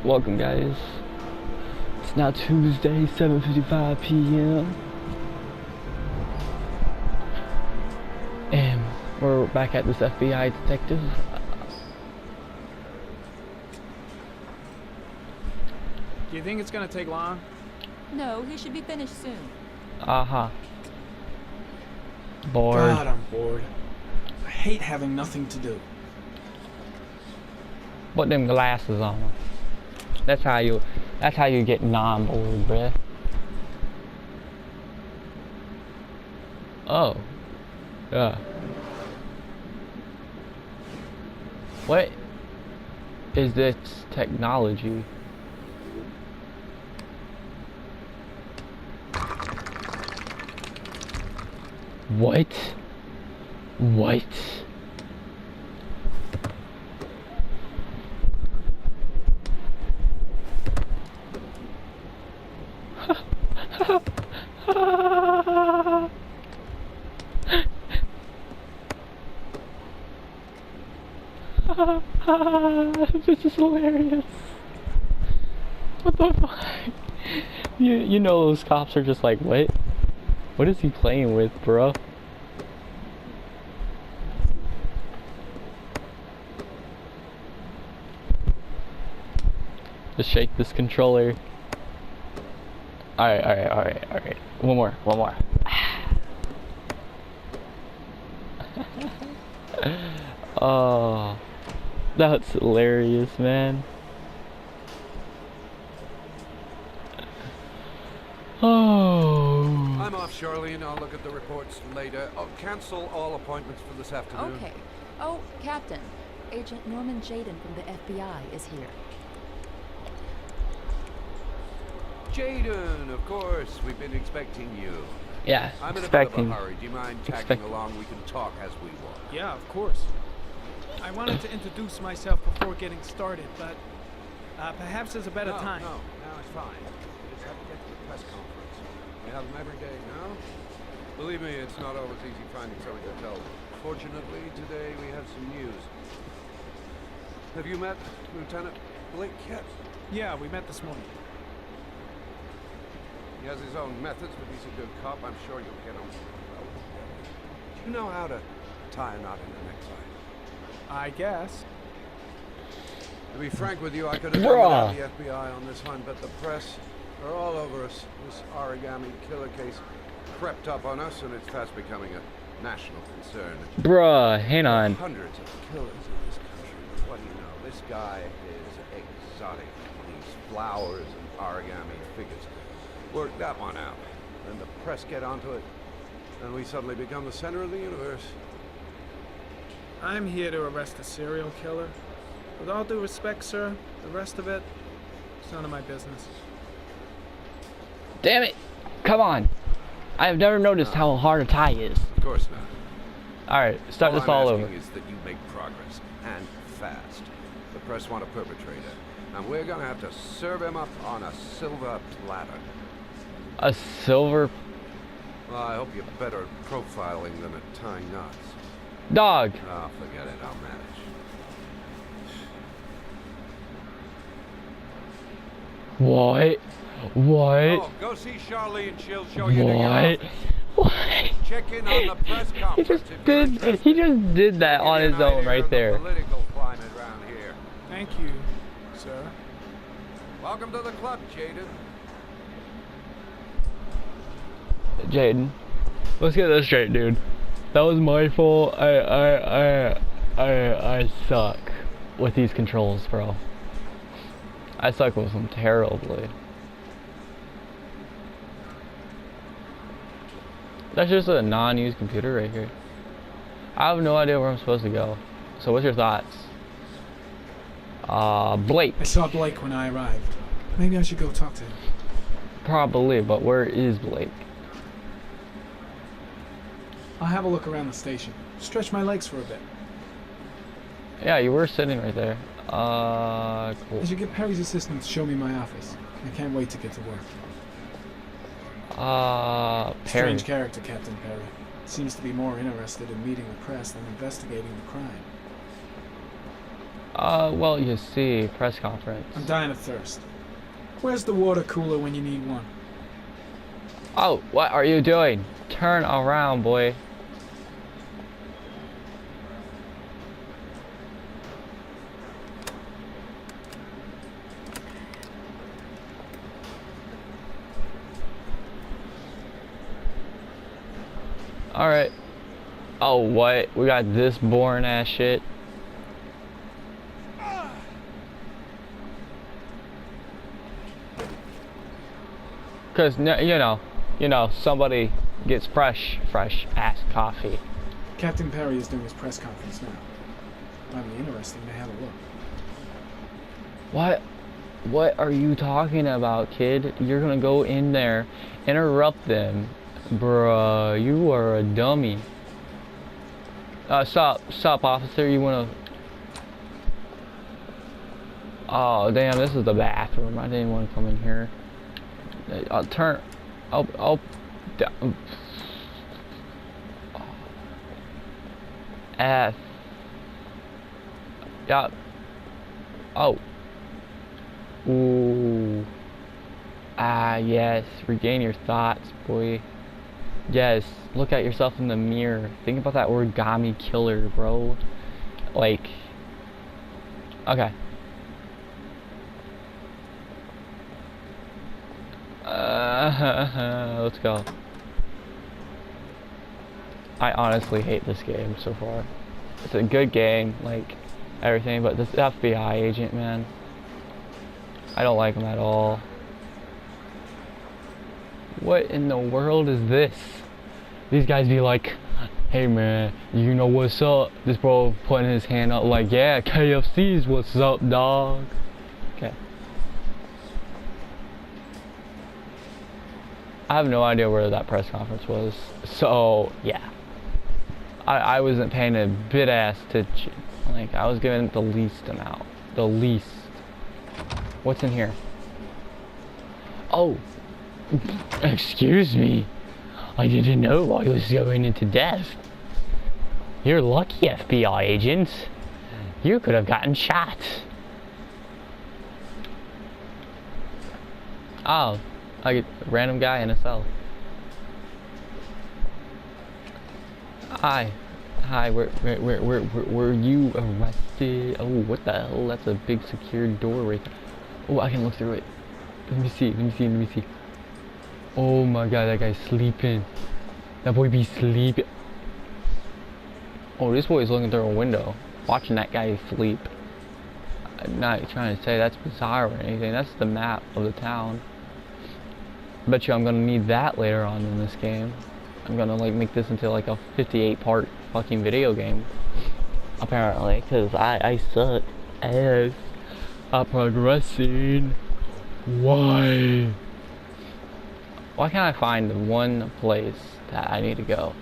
Welcome, guys. It's now Tuesday, 7:55 p.m. And we're back at this FBI detective. Do you think it's gonna take long? No, he should be finished soon. Aha. Bored. God, I'm bored. I hate having nothing to do. Put them glasses on. That's how you get non-bored, bruh. Oh. Yeah. What is this technology? What? What? This is hilarious. What the fuck? You know those cops are just like, what? What is he playing with, bro? Just shake this controller. Alright. One more. Oh, that's hilarious, man. Oh. I'm off, Charlene. I'll look at the reports later. Oh, cancel all appointments for this afternoon. Okay. Oh, Captain. Agent Norman Jayden from the FBI is here. Jayden, of course. We've been expecting you. Yeah, I'm in a bit expecting. of a hurry. Do you mind tagging along? We can talk as we walk. Yeah, of course. I wanted to introduce myself before getting started, but perhaps there's a better time. No, it's fine. We just have to get to the press conference. We have them every day now. Believe me, it's not always easy finding something to tell. Fortunately, today we have some news. Have you met Lieutenant Blake yet? Yeah, we met this morning. He has his own methods, but he's a good cop. I'm sure you'll get on well. Do you know how to tie a knot in a necktie? I guess. To be frank with you, I could have done without the FBI on this one, but the press are all over us. This origami killer case crept up on us, and it's fast becoming a national concern. Bruh, hang on. Hundreds of killers in this country. But what do you know? This guy is exotic. These flowers and origami figures. Work that one out. Then the press get onto it, and we suddenly become the center of the universe. I'm here to arrest a serial killer. With all due respect, sir, the rest of it, it's none of my business. Damn it! Come on. I have never noticed how hard a tie is. Of course not. Alright, start this all over. All I'm asking is that you make progress, and fast. The press want a perpetrator, and we're gonna have to serve him up on a silver platter. A silver Well, I hope you're better at profiling than at tying knots. dog. Oh, forget it. I'll manage. What? Oh, go see Charlene. She'll show you to your office. What? Check in on the press He conference. just if you're did. interested. He just did that on Give you his an own idea right of the there. Political climate around here. Thank you, sir. Welcome to the club, Jayden. Jayden, let's get this straight, dude. That was my fault. I suck with these controls, bro. I suck with them terribly. That's just a non-used computer right here. I have no idea where I'm supposed to go. So what's your thoughts? Blake. I saw Blake when I arrived. Maybe I should go talk to him. Probably, but where is Blake? I'll have a look around the station. Stretch my legs for a bit. Yeah, you were sitting right there. Cool. I should get Perry's assistant to show me my office. I can't wait to get to work. Perry. Strange character, Captain Perry. Seems to be more interested in meeting the press than investigating the crime. Well, you see, press conference. I'm dying of thirst. Where's the water cooler when you need one? Oh, what are you doing? Turn around, boy. Alright. Oh, what? We got this boring ass shit. Cause you know, somebody gets fresh ass coffee. Captain Perry is doing his press conference now. Might be interesting to have a look. What are you talking about, kid? You're gonna go in there, interrupt them. Bruh, you are a dummy. Stop, officer, you wanna... Oh, damn, this is the bathroom. I didn't want to come in here. I'll turn... F. Yeah. Oh. Ooh. Ah, yes. Regain your thoughts, boy. Yes. Look at yourself in the mirror. Think about that origami killer, bro. Like. Okay. Let's go. I honestly hate this game so far. It's a good game, like everything, but this FBI agent, man, I don't like him at all. What in the world is this? These guys be like, hey man, you know what's up? This bro putting his hand up like, yeah, KFC's what's up, dog. Okay. I have no idea where that press conference was, so yeah. I wasn't paying a bit ass attention. Like, I was giving it the least amount. The least. What's in here? Oh. Excuse me. I didn't know I was going into death. You're lucky, FBI agents. You could have gotten shot. Oh. Like a random guy in a cell. Hi, were you arrested? Oh, what the hell? That's a big secured door right there. Oh, I can look through it. Let me see. Oh my god, that guy's sleeping. That boy be sleeping. Oh, this boy's looking through a window, watching that guy sleep. I'm not trying to say that's bizarre or anything. That's the map of the town. Bet you I'm gonna need that later on in this game. I'm gonna like make this into like a 58 part fucking video game. Apparently, cause I suck ass at progressing. Why? Why can't I find the one place that I need to go?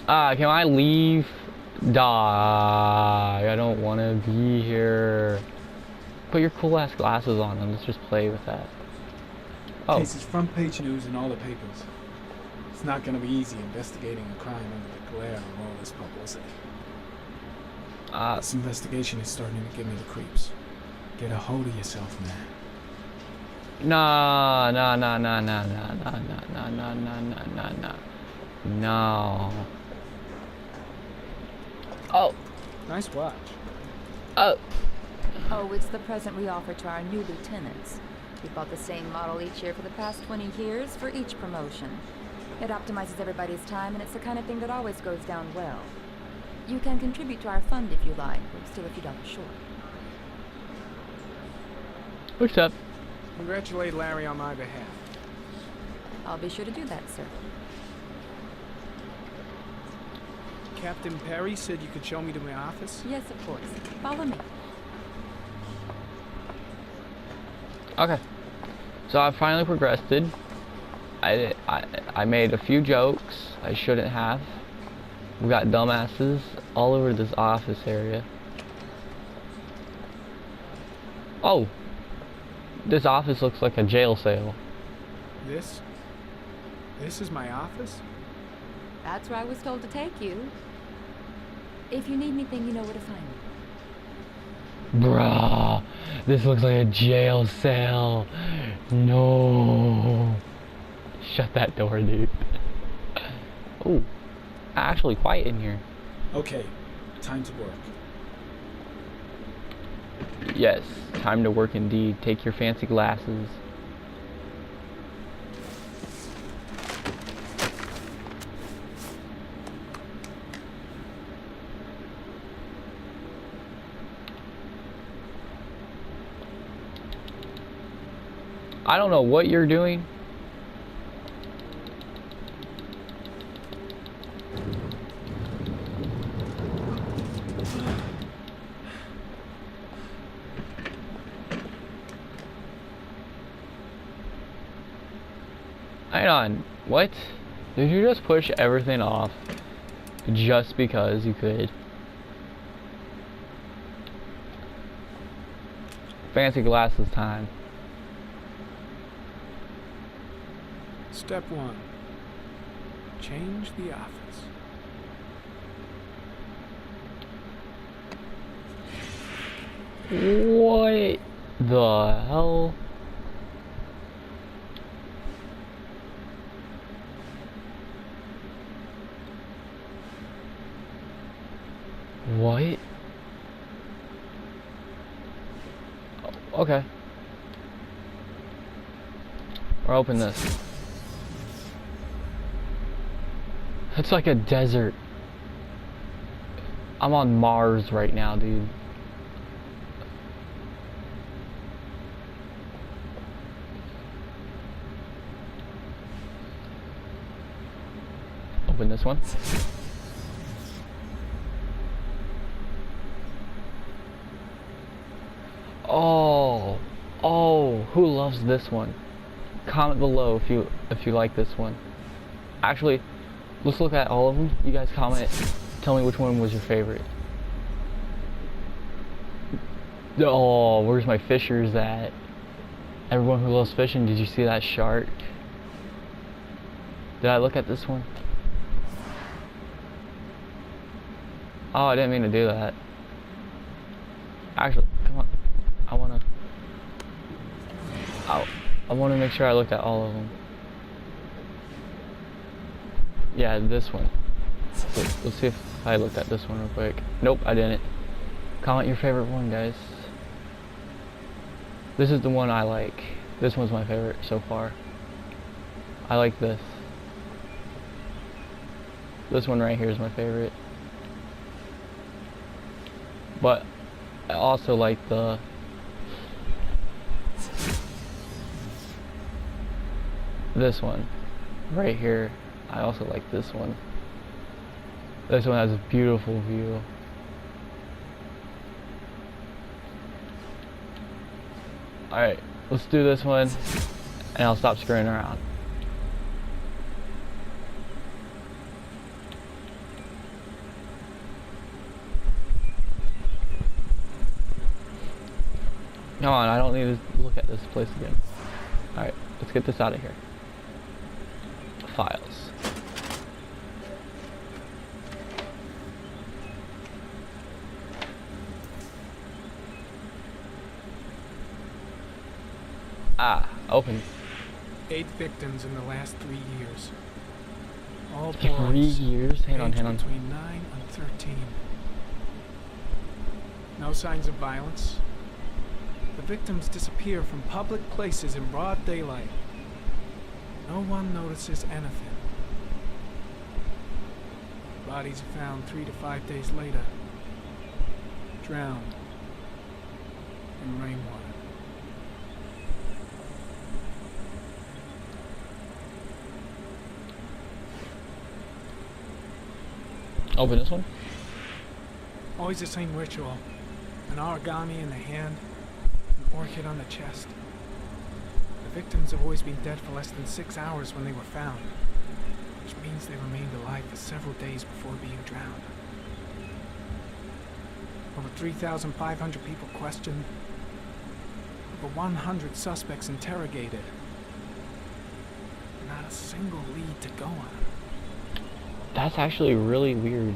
Can I leave? Die. I don't wanna be here. Put your cool ass glasses on and let's just play with that. Oh. Case is front page news in all the papers. It's not gonna be easy investigating a crime under the glare of all this publicity. This investigation is starting to give me the creeps. Get a hold of yourself, man. No. Oh. Nice watch. Oh. Oh, it's the present we offer to our new lieutenants. We bought the same model each year for the past 20 years for each promotion. It optimizes everybody's time, and it's the kind of thing that always goes down well. You can contribute to our fund if you like. We're still a few dollars short. What's up? Congratulate Larry on my behalf. I'll be sure to do that, sir. Captain Perry said you could show me to my office? Yes, of course. Follow me. Okay. So I finally progressed. I made a few jokes I shouldn't have. We got dumbasses all over this office area. Oh. This office looks like a jail cell. This is my office? That's where I was told to take you. If you need anything, you know where to find me. Bruh, this looks like a jail cell. No. Shut that door, dude. Ooh, actually quiet in here. Okay, time to work. Yes, time to work indeed. Take your fancy glasses. I don't know what you're doing. Hang on, what? Did you just push everything off just because you could? Fancy glasses time. Step 1. Change the office. What the hell? What? Oh, okay. Or open this. It's like a desert. I'm on Mars right now, dude. Open this one. Oh, who loves this one? Comment below if you like this one. Actually, let's look at all of them. You guys comment. Tell me which one was your favorite. Oh, where's my fishers at? Everyone who loves fishing, did you see that shark? Did I look at this one? Oh, I didn't mean to do that. Actually, come on. I want to make sure I looked at all of them. Yeah, this one. Let's see if I looked at this one real quick. Nope, I didn't. Comment your favorite one, guys. This is the one I like. This one's my favorite so far. I like this. This one right here is my favorite. But I also like this one right here. I also like this one. This one has a beautiful view. Alright, let's do this one and I'll stop screwing around. Come on, I don't need to look at this place again. Alright, let's get this out of here. Files. Ah, open. 8 victims in the last 3 years. All 3 boys. years? Hang on. Between 9 and 13. No signs of violence. The victims disappear from public places in broad daylight. No one notices anything. Bodies are found 3 to 5 days later. Drowned in rainwater. Open this one. Always the same ritual. An origami in the hand, an orchid on the chest. The victims have always been dead for less than 6 hours when they were found, which means they remained alive for several days before being drowned. Over 3,500 people questioned, over 100 suspects interrogated. Not a single lead to go on. That's actually really weird.